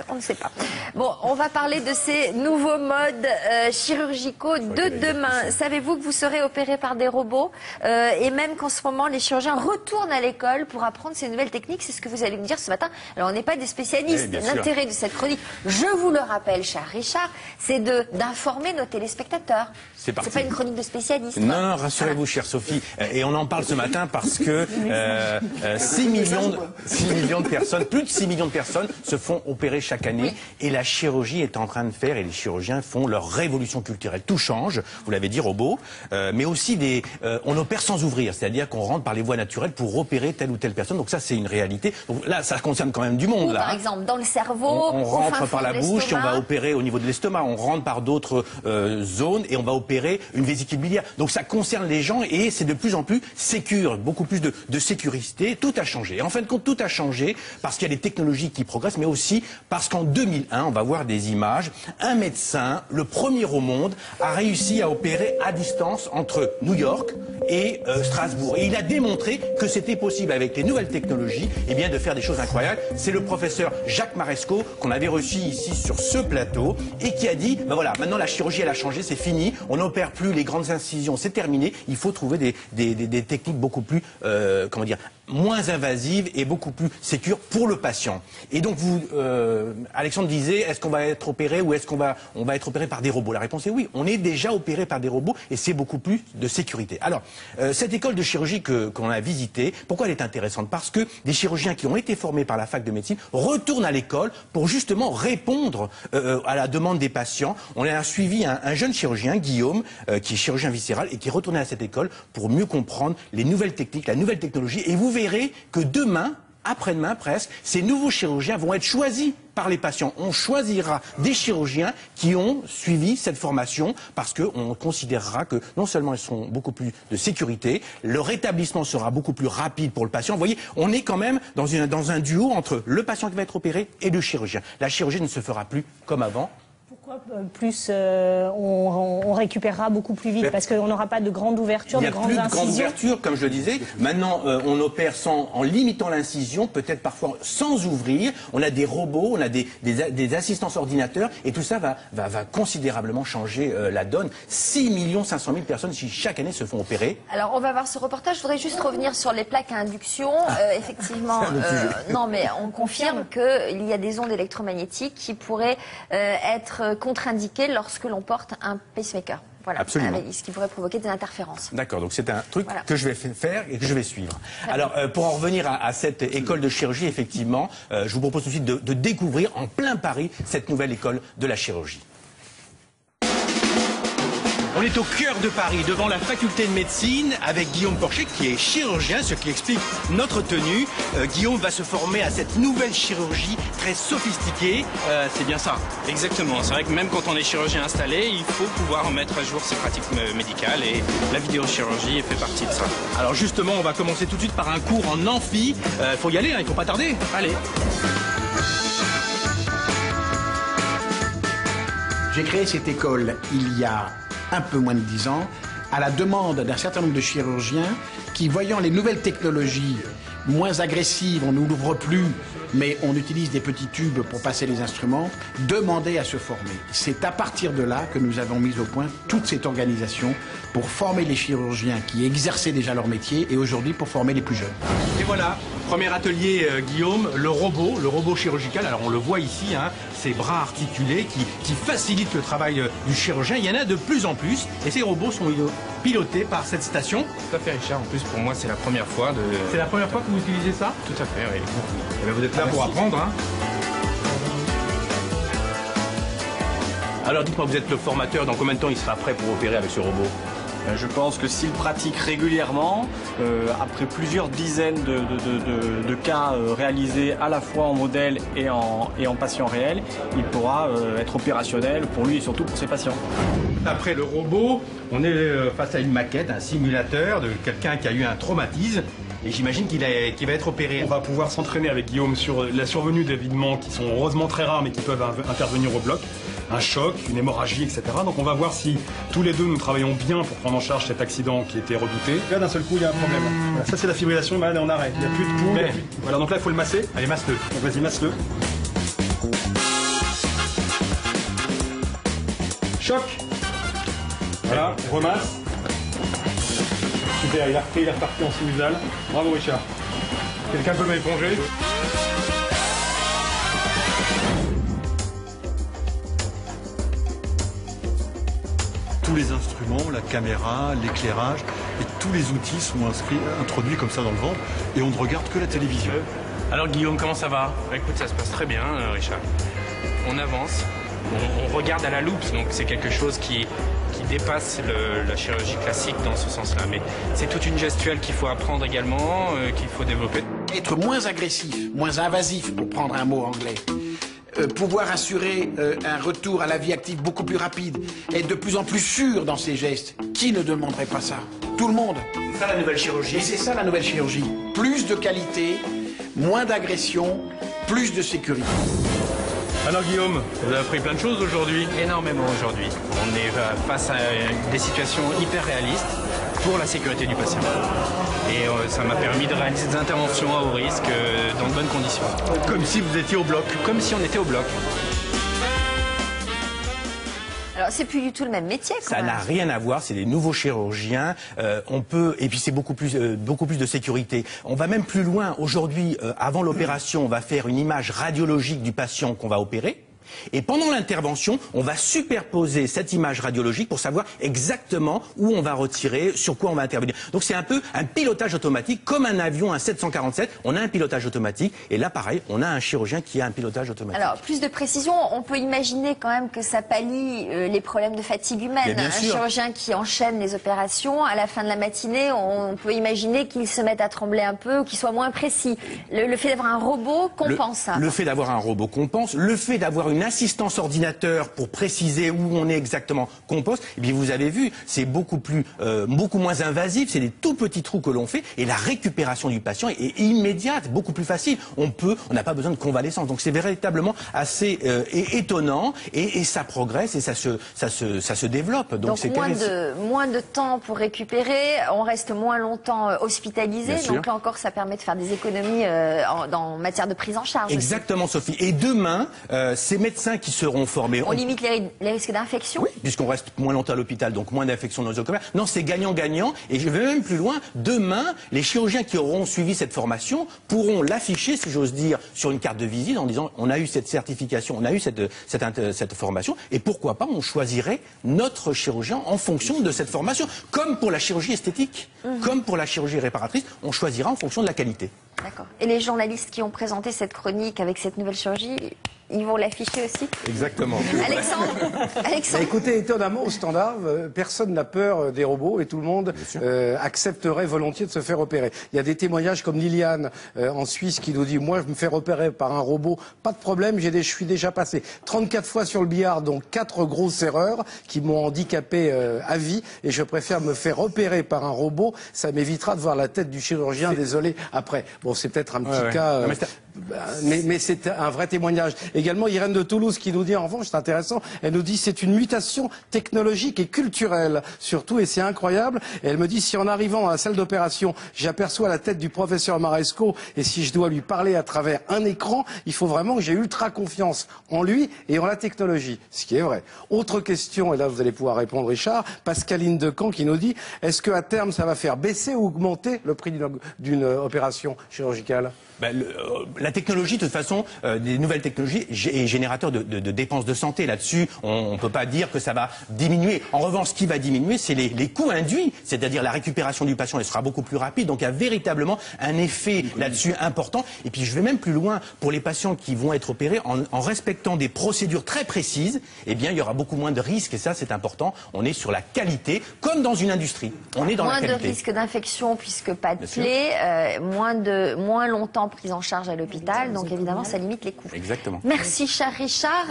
On ne sait pas. Bon, on va parler de ces nouveaux modes chirurgicaux de demain. Savez-vous que vous serez opéré par des robots et même qu'en ce moment, les chirurgiens retournent à l'école pour apprendre ces nouvelles techniques? C'est ce que vous allez me dire ce matin. Alors, on n'est pas des spécialistes. L'intérêt de cette chronique, je vous le rappelle, cher Richard, c'est d'informer nos téléspectateurs. C'est pas une chronique de spécialistes. Non, non, rassurez-vous, chère Sophie. Et on en parle ce matin parce que 6 millions de personnes, plus de 6 millions de personnes se font opérer chaque année. Et la chirurgie est en train de faire, et les chirurgiens font leur révolution culturelle. Tout change, vous l'avez dit, robot, mais aussi on opère sans ouvrir, c'est-à-dire qu'on rentre par les voies naturelles pour opérer telle ou telle personne. Donc ça, c'est une réalité. Donc là, ça concerne quand même du monde. Là, par exemple, dans le cerveau, on rentre par la bouche et on va opérer au niveau de l'estomac. On rentre par d'autres zones et on va opérer une vésicule biliaire. Donc ça concerne les gens et c'est de plus en plus sécure, beaucoup plus de sécurité. Tout a changé. Et en fin de compte, tout a changé parce qu'il y a des technologies qui progressent, mais aussi parce qu'en 2001, on va voir des images, un médecin, le premier au monde, a réussi à opérer à distance entre New York et Strasbourg. Et il a démontré que c'était possible avec les nouvelles technologies de faire des choses incroyables. C'est le professeur Jacques Marescot qu'on avait reçu ici sur ce plateau et qui a dit, ben voilà, maintenant la chirurgie elle a changé, c'est fini, on n'opère plus les grandes incisions, c'est terminé, il faut trouver des techniques beaucoup plus, comment dire, moins invasives et beaucoup plus sécures pour le patient. Et donc vous, Alexandre disait, est-ce qu'on va être opéré ou est-ce qu'on va être opéré par des robots? La réponse est oui, on est déjà opéré par des robots et c'est beaucoup plus de sécurité. Alors, cette école de chirurgie qu'on a visitée, pourquoi elle est intéressante? Parce que des chirurgiens qui ont été formés par la fac de médecine retournent à l'école pour justement répondre à la demande des patients. On a suivi un jeune chirurgien, Guillaume, qui est chirurgien viscéral et qui est retourné à cette école pour mieux comprendre les nouvelles techniques, la nouvelle technologie. Et vous verrez que demain, après-demain presque, ces nouveaux chirurgiens vont être choisis par les patients. On choisira des chirurgiens qui ont suivi cette formation parce qu'on considérera que non seulement ils seront beaucoup plus de sécurité, le rétablissement sera beaucoup plus rapide pour le patient. Vous voyez, on est quand même dans un duo entre le patient qui va être opéré et le chirurgien. La chirurgie ne se fera plus comme avant. Pourquoi plus on récupérera beaucoup plus vite? Parce qu'on n'aura pas de grande ouverture, de grandes incisions. Il n'y a plus de grande ouverture, comme je le disais. Maintenant, on opère en limitant l'incision, peut-être parfois sans ouvrir. On a des robots, on a des assistances ordinateurs, et tout ça va considérablement changer la donne. 6 500 000 personnes qui chaque année se font opérer. Alors, on va voir ce reportage. Je voudrais juste revenir sur les plaques à induction. Effectivement, non, mais on confirme qu'il y a des ondes électromagnétiques qui pourraient être contre-indiqué lorsque l'on porte un pacemaker. Voilà, absolument. Ce qui pourrait provoquer des interférences. D'accord, donc c'est un truc que je vais faire et que je vais suivre. Alors, pour en revenir à cette école de chirurgie, effectivement, je vous propose tout de suite de découvrir en plein Paris cette nouvelle école de la chirurgie. On est au cœur de Paris, devant la faculté de médecine, avec Guillaume Porcher, qui est chirurgien, ce qui explique notre tenue. Guillaume va se former à cette nouvelle chirurgie très sophistiquée. C'est bien ça? Exactement. C'est vrai que même quand on est chirurgien installé, il faut pouvoir mettre à jour ses pratiques médicales et la vidéochirurgie fait partie de ça. Alors justement, on va commencer tout de suite par un cours en amphi. Faut y aller, hein, il faut pas tarder. Allez. J'ai créé cette école il y a un peu moins de 10 ans, à la demande d'un certain nombre de chirurgiens qui, voyant les nouvelles technologies moins agressives, on n'ouvre plus, mais on utilise des petits tubes pour passer les instruments, demandaient à se former. C'est à partir de là que nous avons mis au point toute cette organisation pour former les chirurgiens qui exerçaient déjà leur métier et aujourd'hui pour former les plus jeunes. Et voilà, premier atelier, Guillaume, le robot chirurgical. Alors on le voit ici, hein, ces bras articulés qui facilitent le travail du chirurgien. Il y en a de plus en plus et ces robots sont pilotés par cette station. Tout à fait, Richard. En plus, pour moi, c'est la première fois de... C'est la première fois que vous utilisez ça? Tout à fait, oui. Et bien, vous êtes là pour apprendre, hein. Alors dites-moi, vous êtes le formateur, dans combien de temps il sera prêt pour opérer avec ce robot? Je pense que s'il pratique régulièrement, après plusieurs dizaines de cas réalisés à la fois en modèle et en patient réel, il pourra être opérationnel pour lui et surtout pour ses patients. Après le robot, on est face à une maquette, un simulateur de quelqu'un qui a eu un traumatisme. Et j'imagine qu'il va être opéré. On va pouvoir s'entraîner avec Guillaume sur la survenue d'événements qui sont heureusement très rares mais qui peuvent intervenir au bloc. Un choc, une hémorragie, etc. Donc on va voir si tous les deux nous travaillons bien pour prendre en charge cet accident qui était redouté. Là d'un seul coup il y a un problème. Voilà, ça c'est la fibrillation, on arrête. Il n'y a plus de pouls. Voilà, donc là il faut le masser. Allez, masse-le. Vas-y, masse-le. Choc. Voilà, remasse. Super, il est reparti en sinusale. Bravo Richard. Quelqu'un peut m'éponger? Tous les instruments, la caméra, l'éclairage et tous les outils sont introduits comme ça dans le ventre et on ne regarde que la télévision. Alors Guillaume, comment ça va? Écoute, ça se passe très bien, Richard. On avance, on regarde à la loupe, donc c'est quelque chose qui dépasse la chirurgie classique dans ce sens-là. Mais c'est toute une gestuelle qu'il faut apprendre également, qu'il faut développer. Être moins agressif, moins invasif, pour prendre un mot anglais. Pouvoir assurer un retour à la vie active beaucoup plus rapide, être de plus en plus sûr dans ses gestes. Qui ne demanderait pas ça? Tout le monde. C'est ça la nouvelle chirurgie. Et c'est ça la nouvelle chirurgie. Plus de qualité, moins d'agression, plus de sécurité. Alors Guillaume, vous avez appris plein de choses aujourd'hui? Énormément aujourd'hui. On est face à des situations hyper réalistes pour la sécurité du patient. Et ça m'a permis de réaliser des interventions à haut risque dans de bonnes conditions. Comme si vous étiez au bloc. Comme si on était au bloc. Alors, c'est plus du tout le même métier, quand même. Ça n'a rien à voir, c'est des nouveaux chirurgiens. Et puis c'est beaucoup plus de sécurité. On va même plus loin. Aujourd'hui, avant l'opération, on va faire une image radiologique du patient qu'on va opérer. Et pendant l'intervention, on va superposer cette image radiologique pour savoir exactement où on va retirer, sur quoi on va intervenir. Donc c'est un peu un pilotage automatique, comme un avion, un 747. On a un pilotage automatique. Et là, pareil, on a un chirurgien qui a un pilotage automatique. Alors, plus de précision, on peut imaginer quand même que ça pallie les problèmes de fatigue humaine. Un chirurgien qui enchaîne les opérations, à la fin de la matinée, on peut imaginer qu'il se mette à trembler un peu ou qu'il soit moins précis. Le fait d'avoir un robot compense ça. Le fait d'avoir un robot compense. Le fait d'avoir une assistance ordinateur pour préciser où on est exactement compense. Et puis vous avez vu, c'est beaucoup moins invasif. C'est des tout petits trous que l'on fait et la récupération du patient est immédiate, beaucoup plus facile. On n'a pas besoin de convalescence. Donc c'est véritablement assez étonnant et ça progresse et ça se développe. Donc c'est moins de temps pour récupérer. On reste moins longtemps hospitalisé. Donc là encore, ça permet de faire des économies en matière de prise en charge. Exactement, Sophie. Et demain, ces médecins qui seront formés. On limite les risques d'infection? Oui, puisqu'on reste moins longtemps à l'hôpital, donc moins d'infections nosocomiales. Non, c'est gagnant-gagnant. Et je vais même plus loin. Demain, les chirurgiens qui auront suivi cette formation pourront l'afficher, si j'ose dire, sur une carte de visite en disant on a eu cette certification, on a eu cette formation. Et pourquoi pas, on choisirait notre chirurgien en fonction de cette formation. Comme pour la chirurgie esthétique, comme pour la chirurgie réparatrice, on choisira en fonction de la qualité. D'accord. Et les journalistes qui ont présenté cette chronique avec cette nouvelle chirurgie, ils vont l'afficher aussi? Exactement. Alexandre. Écoutez, étonnamment, au standard, personne n'a peur des robots et tout le monde accepterait volontiers de se faire opérer. Il y a des témoignages comme Liliane en Suisse qui nous dit « Moi, je me fais opérer par un robot, pas de problème, je suis déjà passé 34 fois sur le billard, donc 4 grosses erreurs qui m'ont handicapé à vie et je préfère me faire opérer par un robot, ça m'évitera de voir la tête du chirurgien, désolé, après. » Bon, c'est peut-être un petit cas... mais c'est un vrai témoignage. Également, Irène de Toulouse qui nous dit, en revanche, c'est intéressant, elle nous dit c'est une mutation technologique et culturelle, surtout, et c'est incroyable. Et elle me dit, si en arrivant à la salle d'opération, j'aperçois la tête du professeur Maresco, et si je dois lui parler à travers un écran, il faut vraiment que j'ai ultra confiance en lui et en la technologie, ce qui est vrai. Autre question, et là vous allez pouvoir répondre Richard, Pascaline Decamp qui nous dit, est-ce qu'à terme ça va faire baisser ou augmenter le prix d'une opération chirurgicale? La technologie, de toute façon, des nouvelles technologies est générateur de dépenses de santé. Là-dessus, on ne peut pas dire que ça va diminuer. En revanche, ce qui va diminuer, c'est les coûts induits, c'est-à-dire la récupération du patient, elle sera beaucoup plus rapide. Donc il y a véritablement un effet là-dessus important. Et puis je vais même plus loin, pour les patients qui vont être opérés, en respectant des procédures très précises, eh bien il y aura beaucoup moins de risques, et ça c'est important. On est sur la qualité, comme dans une industrie. On est dans la qualité. Moins de risques d'infection, puisque pas de plaie, moins longtemps prise en charge à l'hôpital, donc évidemment ça limite les coûts. Exactement. Merci cher Richard.